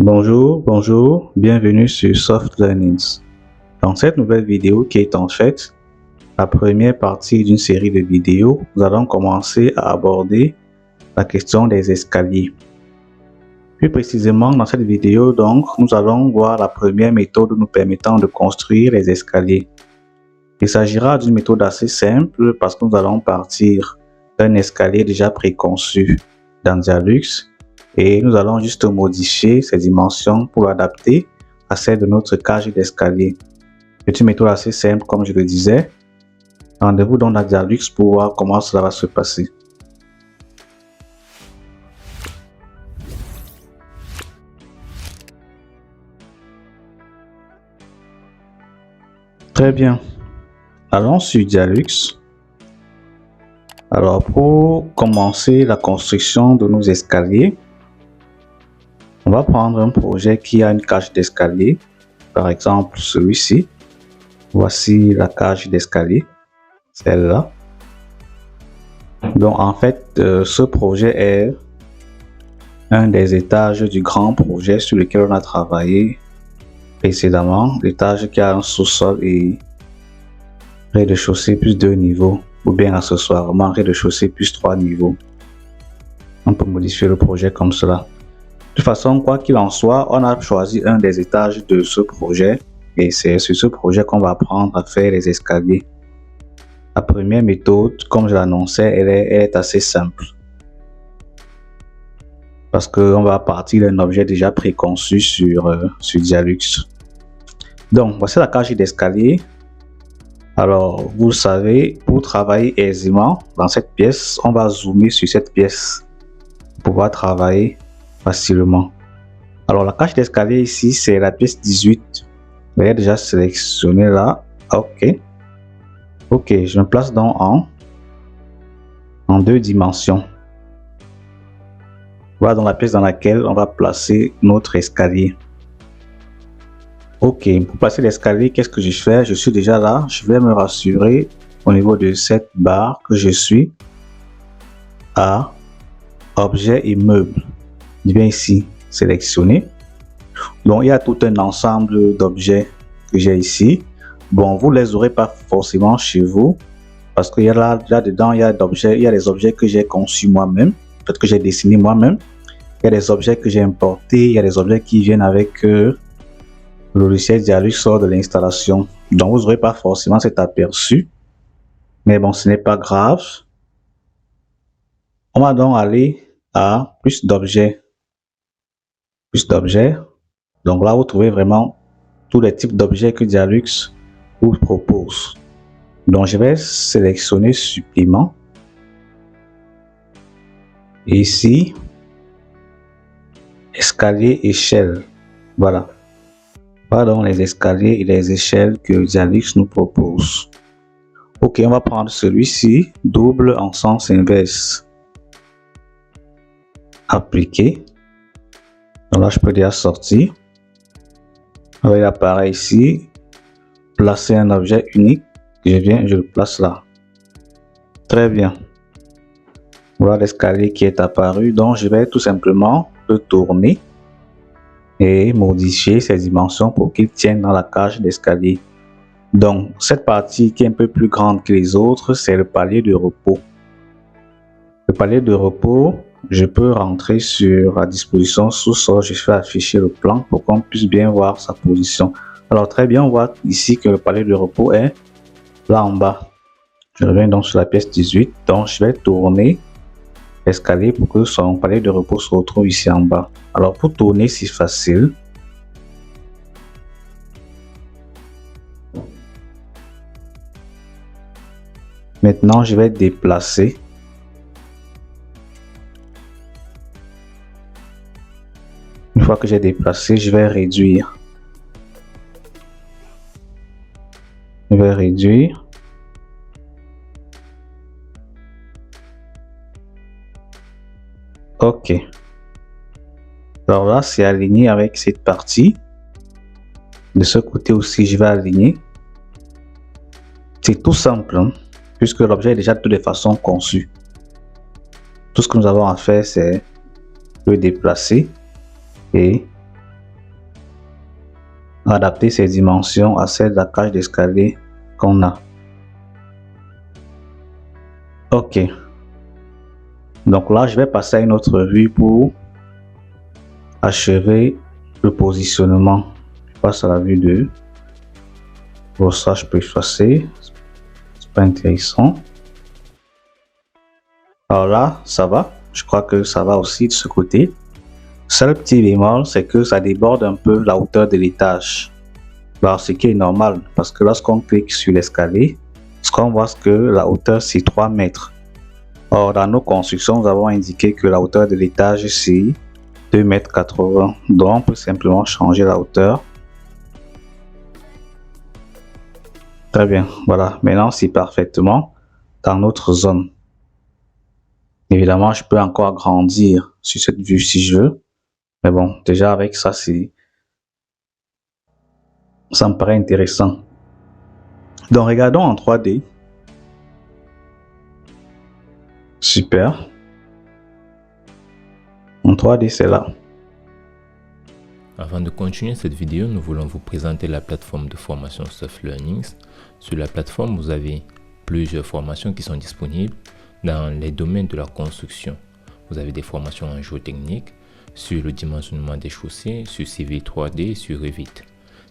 Bonjour, bienvenue sur Soft Learnings. Dans cette nouvelle vidéo qui est en fait la première partie d'une série de vidéos, nous allons commencer à aborder la question des escaliers. Plus précisément, dans cette vidéo, donc, nous allons voir la première méthode nous permettant de construire les escaliers. Il s'agira d'une méthode assez simple parce que nous allons partir d'un escalier déjà préconçu dans Dialux et nous allons juste modifier ses dimensions pour l'adapter à celle de notre cage d'escalier. C'est une méthode assez simple comme je le disais. Rendez-vous donc dans Dialux pour voir comment cela va se passer. Très bien. Allons sur Dialux. Alors pour commencer la construction de nos escaliers, on va prendre un projet qui a une cage d'escalier, par exemple celui-ci. Voici la cage d'escalier, celle-là. Donc en fait, ce projet est un des étages du grand projet sur lequel on a travaillé précédemment, l'étage qui a un sous-sol et rez-de-chaussée plus 2 niveaux, ou bien accessoirement rez-de-chaussée plus 3 niveaux. On peut modifier le projet comme cela. De toute façon, quoi qu'il en soit, on a choisi un des étages de ce projet et c'est sur ce projet qu'on va apprendre à faire les escaliers. La première méthode, comme je l'annonçais, elle est assez simple. Parce qu'on va partir d'un objet déjà préconçu sur Dialux. Donc, voici la cage d'escalier. Alors, vous le savez, pour travailler aisément dans cette pièce, on va zoomer sur cette pièce pour pouvoir travailler facilement. Alors, la cage d'escalier ici, c'est la pièce 18. Elle est déjà sélectionnée là. OK. OK, je me place donc en 2 dimensions. Voilà donc la pièce dans laquelle on va placer notre escalier. OK, pour placer l'escalier, qu'est-ce que je fais? Je suis déjà là. Je vais me rassurer au niveau de cette barre que je suis à Objet et meubles. Je viens ici sélectionner. Donc, il y a tout un ensemble d'objets que j'ai ici. Bon, vous les aurez pas forcément chez vous parce qu'il y a là-dedans, il y a des objets que j'ai conçus moi-même, peut-être que j'ai dessiné moi-même. Il y a des objets que j'ai importés, il y a des objets qui viennent avec le logiciel Dialux lors de l'installation. Donc, vous n'aurez pas forcément cet aperçu. Mais bon, ce n'est pas grave. On va donc aller à plus d'objets. Plus d'objets. Donc là, vous trouvez vraiment tous les types d'objets que Dialux vous propose. Donc, je vais sélectionner supplément. Et ici, escalier, échelle. Voilà. Voilà les escaliers et les échelles que Dialux nous propose. OK, on va prendre celui-ci, double en sens inverse. Appliquer. Donc là, je peux déjà sortir. Avec l'appareil ici, placer un objet unique. Je le place là. Très bien. Voilà l'escalier qui est apparu. Donc, je vais tout simplement le tourner et modifier ses dimensions pour qu'il tienne dans la cage d'escalier. Donc, cette partie qui est un peu plus grande que les autres, c'est le palier de repos. Le palier de repos, je peux rentrer sur la disposition sous-sol. Je fais afficher le plan pour qu'on puisse bien voir sa position. Alors, très bien, on voit ici que le palier de repos est là en bas. Je reviens donc sur la pièce 18. Donc, je vais tourner l'escalier pour que son palier de repos se retrouve ici en bas. Alors, pour tourner, c'est facile. Maintenant, je vais déplacer. Une fois que j'ai déplacé, je vais réduire. Je vais réduire. OK. Alors là, c'est aligné avec cette partie. De ce côté aussi, je vais aligner. C'est tout simple, hein, puisque l'objet est déjà de toute façon conçu. Tout ce que nous avons à faire, c'est le déplacer et adapter ses dimensions à celles de la cage d'escalier qu'on a. Ok. Donc là, je vais passer à une autre vue pour achever le positionnement. Je passe à la vue 2. Pour ça, je peux effacer. C'est pas intéressant. Alors là, ça va. Je crois que ça va aussi de ce côté. Seul petit bémol, c'est que ça déborde un peu la hauteur de l'étage. Alors, ce qui est normal, parce que lorsqu'on clique sur l'escalier, ce qu'on voit, c'est que la hauteur, c'est 3 mètres. Or, dans nos constructions, nous avons indiqué que la hauteur de l'étage, c'est 2,80 m. Donc, on peut simplement changer la hauteur. Très bien, voilà. Maintenant, c'est parfaitement dans notre zone. Évidemment, je peux encore agrandir sur cette vue si je veux. Mais bon, déjà avec ça, ça me paraît intéressant. Donc, regardons en 3D. Super. En 3D, c'est là. Avant de continuer cette vidéo, nous voulons vous présenter la plateforme de formation SoftLearnings. Sur la plateforme, vous avez plusieurs formations qui sont disponibles dans les domaines de la construction. Vous avez des formations en géotechnique, sur le dimensionnement des chaussées, sur Civil 3D, sur Revit.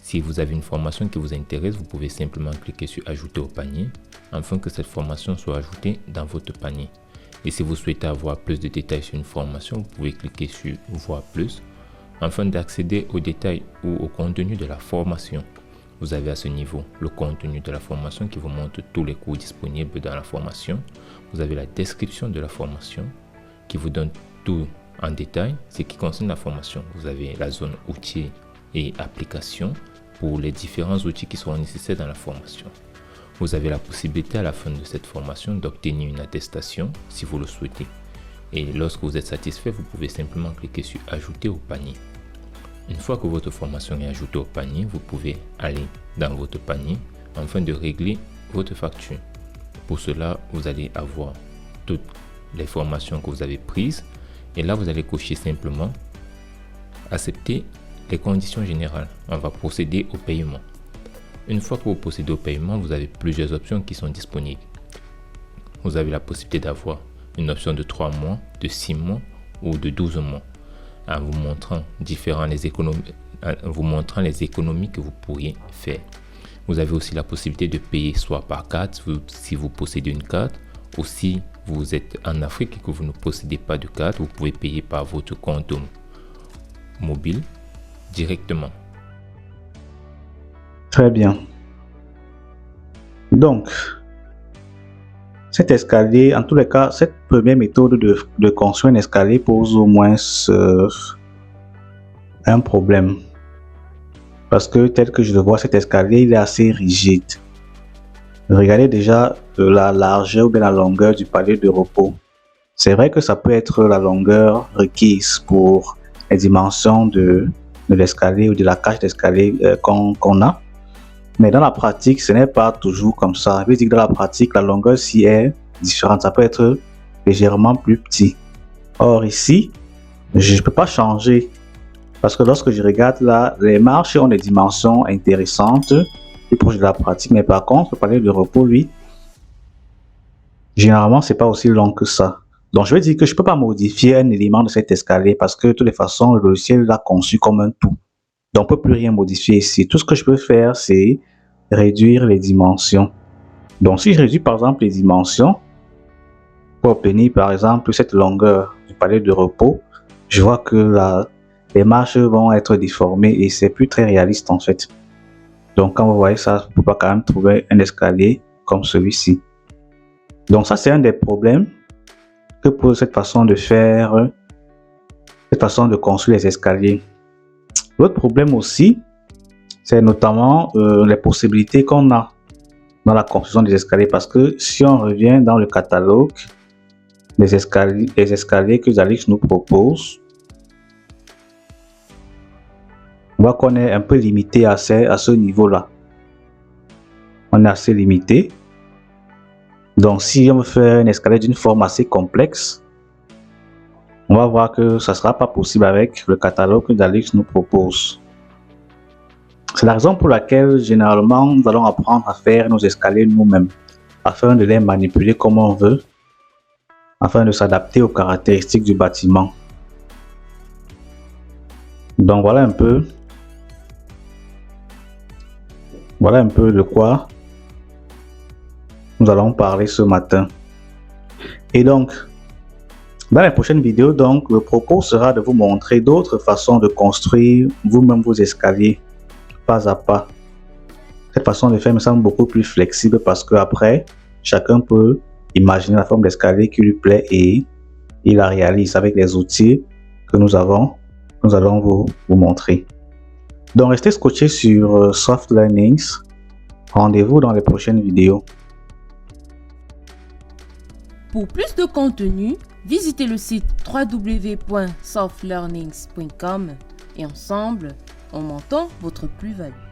Si vous avez une formation qui vous intéresse, vous pouvez simplement cliquer sur ajouter au panier afin que cette formation soit ajoutée dans votre panier. Et si vous souhaitez avoir plus de détails sur une formation, vous pouvez cliquer sur voir plus afin d'accéder aux détails ou au contenu de la formation. Vous avez à ce niveau le contenu de la formation qui vous montre tous les cours disponibles dans la formation. Vous avez la description de la formation qui vous donne tout en détail ce qui concerne la formation. Vous avez la zone outils et applications pour les différents outils qui seront nécessaires dans la formation. Vous avez la possibilité à la fin de cette formation d'obtenir une attestation si vous le souhaitez. Et lorsque vous êtes satisfait, vous pouvez simplement cliquer sur ajouter au panier. Une fois que votre formation est ajoutée au panier, vous pouvez aller dans votre panier afin de régler votre facture. Pour cela, vous allez avoir toutes les formations que vous avez prises et là, vous allez cocher simplement accepter les conditions générales. On va procéder au paiement. Une fois que vous procédez au paiement, vous avez plusieurs options qui sont disponibles. Vous avez la possibilité d'avoir une option de 3 mois, de 6 mois ou de 12 mois. En vous montrant les économies que vous pourriez faire. Vous avez aussi la possibilité de payer soit par carte si vous possédez une carte, ou si vous êtes en Afrique et que vous ne possédez pas de carte, vous pouvez payer par votre compte mobile directement. Très bien. Donc, cet escalier, en tous les cas, cette première méthode de construire un escalier pose au moins un problème. Parce que tel que je le vois, cet escalier, il est assez rigide. Regardez déjà la largeur ou bien la longueur du palier de repos. C'est vrai que ça peut être la longueur requise pour les dimensions de l'escalier ou de la cage d'escalier qu'on a. Mais dans la pratique, ce n'est pas toujours comme ça. Je veux dire que dans la pratique, la longueur si est différente. Ça peut être légèrement plus petit. Or ici, je ne peux pas changer. Parce que lorsque je regarde là, les marches ont des dimensions intéressantes, plus proches de la pratique. Mais par contre, le palier de repos, lui, généralement, c'est pas aussi long que ça. Donc, je veux dire que je ne peux pas modifier un élément de cet escalier parce que de toutes les façons, le logiciel l'a conçu comme un tout. Donc, on ne peut plus rien modifier ici. Tout ce que je peux faire, c'est réduire les dimensions. Donc, si je réduis par exemple les dimensions, pour obtenir par exemple cette longueur du palier de repos, je vois que les marches vont être déformées et c'est plus très réaliste en fait. Donc, quand vous voyez ça, vous pouvez quand même trouver un escalier comme celui-ci. Donc, ça, c'est un des problèmes que pose cette façon de faire, cette façon de construire les escaliers. L'autre problème aussi, c'est notamment les possibilités qu'on a dans la construction des escaliers. Parce que si on revient dans le catalogue des escaliers que Zalix nous propose, on voit qu'on est un peu limité à ce niveau-là. On est assez limité. Donc, si on veut faire un escalier d'une forme assez complexe, on va voir que ça ne sera pas possible avec le catalogue que Zalix nous propose. C'est la raison pour laquelle, généralement, nous allons apprendre à faire nos escaliers nous-mêmes, afin de les manipuler comme on veut, afin de s'adapter aux caractéristiques du bâtiment. Donc voilà un peu de quoi nous allons parler ce matin. Et donc, dans les prochaines vidéos, donc, le propos sera de vous montrer d'autres façons de construire vous-même vos escaliers, pas à pas. Cette façon de faire me semble beaucoup plus flexible parce que après, chacun peut imaginer la forme d'escalier qui lui plaît et il la réalise avec les outils que nous allons vous montrer. Donc, restez scotchés sur Soft Learnings. Rendez-vous dans les prochaines vidéos. Pour plus de contenu, visitez le site www.softlearnings.com et ensemble, augmentons votre plus-value.